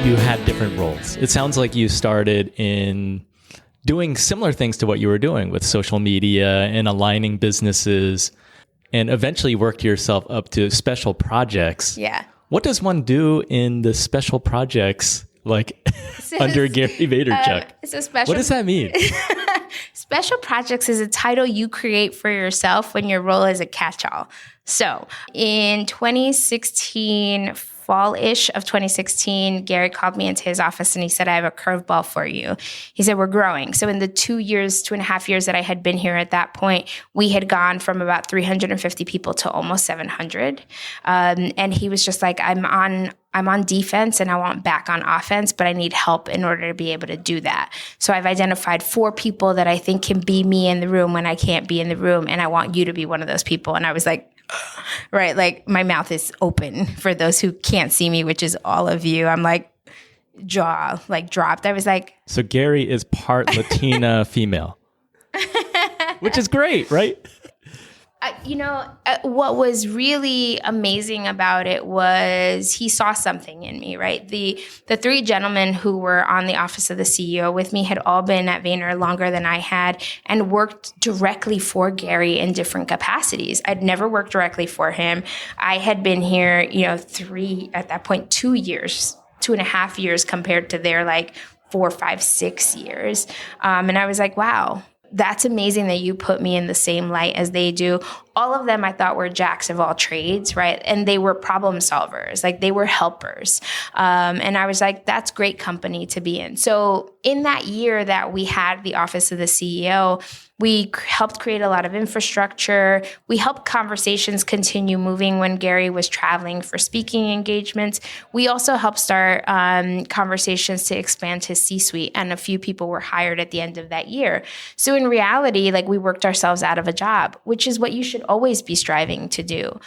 you had different roles. It sounds like you started in doing similar things to what you were doing with social media and aligning businesses, and eventually worked yourself up to special projects. Yeah. What does one do in the special projects under Gary Vaynerchuk? What does that mean? Special projects is a title you create for yourself when your role is a catch-all. So in 2016, fall-ish of 2016, Gary called me into his office and he said, I have a curveball for you. He said, we're growing. So in the 2.5 years that I had been here at that point, we had gone from about 350 people to almost 700. And he was just like, I'm on defense and I want back on offense, but I need help in order to be able to do that. So I've identified 4 people that I think can be me in the room when I can't be in the room. And I want you to be one of those people. And I was like, right, like my mouth is open for those who can't see me, which is all of you. I'm like, jaw like dropped. I was like, so Gary is part Latina female, which is great, right? What was really amazing about it was he saw something in me, right? The 3 gentlemen who were on the office of the CEO with me had all been at Vayner longer than I had and worked directly for Gary in different capacities. I'd never worked directly for him. I had been here, 2 years, 2.5 years compared to their 4, 5, 6 years. And I was like, wow. That's amazing that you put me in the same light as they do. All of them I thought were jacks of all trades, right? And they were problem solvers, they were helpers. And I was like, that's great company to be in. So in that year that we had the office of the CEO, we helped create a lot of infrastructure. We helped conversations continue moving when Gary was traveling for speaking engagements. We also helped start conversations to expand his C-suite, and a few people were hired at the end of that year. So in reality, we worked ourselves out of a job, which is what you should always be striving to do.